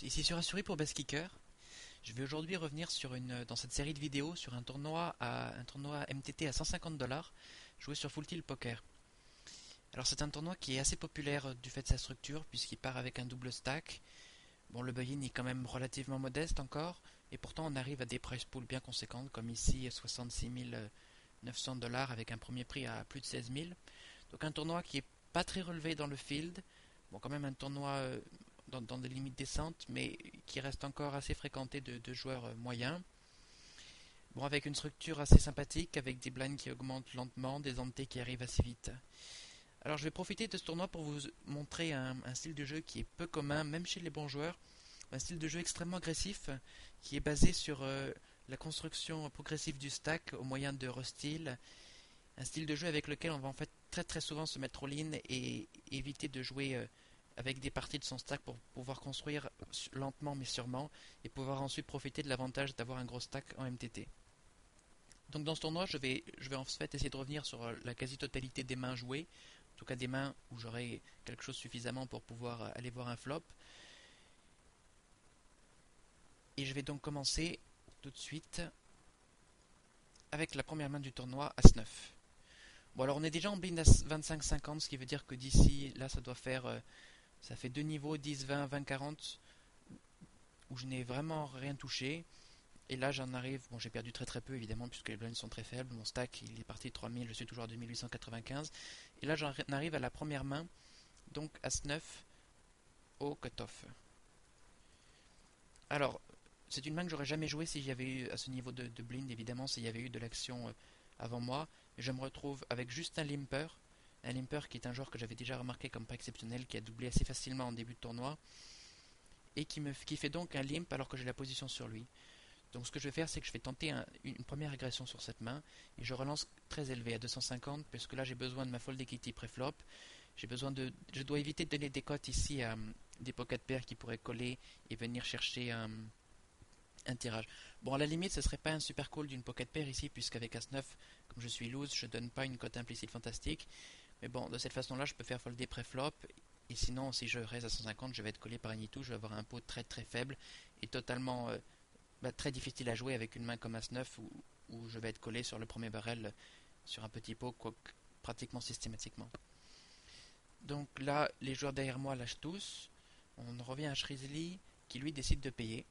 ici sur Asuri pour Best Kicker. Je vais aujourd'hui revenir dans cette série de vidéos sur un tournoi MTT à 150 $ joué sur Full Tilt Poker. Alors c'est un tournoi qui est assez populaire du fait de sa structure puisqu'il part avec un double stack. Bon, le buy-in est quand même relativement modeste encore et pourtant on arrive à des price pools bien conséquentes comme ici 66 900 $ avec un premier prix à plus de 16 000. Donc un tournoi qui est pas très relevé dans le field. Bon, quand même un tournoi dans des limites décentes, mais qui reste encore assez fréquenté de joueurs moyens. Bon, avec une structure assez sympathique, avec des blinds qui augmentent lentement, des ante qui arrivent assez vite. Alors je vais profiter de ce tournoi pour vous montrer un style de jeu qui est peu commun, même chez les bons joueurs. Un style de jeu extrêmement agressif, qui est basé sur la construction progressive du stack au moyen de Rustil. Un style de jeu avec lequel on va en fait très très souvent se mettre all-in et éviter de jouer avec des parties de son stack pour pouvoir construire lentement mais sûrement et pouvoir ensuite profiter de l'avantage d'avoir un gros stack en MTT. Donc dans ce tournoi, je vais en fait essayer de revenir sur la quasi-totalité des mains jouées, en tout cas des mains où j'aurai quelque chose suffisamment pour pouvoir aller voir un flop. Et je vais donc commencer tout de suite avec la première main du tournoi, As-9. Bon, alors on est déjà en blind à 25-50, ce qui veut dire que d'ici, là ça doit faire, ça fait deux niveaux, 10, 20, 20, 40, où je n'ai vraiment rien touché. Et là j'en arrive, bon j'ai perdu très très peu évidemment puisque les blinds sont très faibles, mon stack il est parti de 3000, je suis toujours à 2895. Et là j'en arrive à la première main, donc As-9 au cutoff. Alors, c'est une main que j'aurais jamais jouée si j'avais eu à ce niveau de blind, évidemment s'il y avait eu de l'action avant moi. Je me retrouve avec juste un limper qui est un joueur que j'avais déjà remarqué comme pas exceptionnel, qui a doublé assez facilement en début de tournoi, et qui fait donc un limp alors que j'ai la position sur lui. Donc ce que je vais faire, c'est que je vais tenter une première agression sur cette main, et je relance très élevé à 250, parce que là j'ai besoin de ma fold equity pré-flop. Je dois éviter de donner des cotes ici à des pocket pairs qui pourraient coller et venir chercher un tirage. Bon, à la limite, ce serait pas un super call d'une pocket pair ici, puisqu'avec As-9, comme je suis loose, je donne pas une cote implicite fantastique. Mais bon, de cette façon-là, je peux faire folder pré-flop. Et sinon, si je reste à 150, je vais être collé par Anitou. Je vais avoir un pot très très faible et totalement très difficile à jouer avec une main comme As-9 où je vais être collé sur le premier barrel sur un petit pot pratiquement systématiquement. Donc là, les joueurs derrière moi lâchent tous. On revient à Shrizly qui lui décide de payer.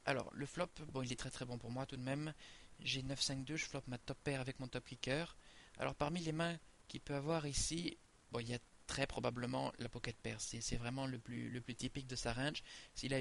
Alors, le flop, bon, il est très très bon pour moi tout de même. J'ai 9-5-2, je flop ma top pair avec mon top kicker. Alors, parmi les mains qu'il peut avoir ici, bon, il y a très probablement la pocket pair. C'est vraiment le plus typique de sa range. S'il a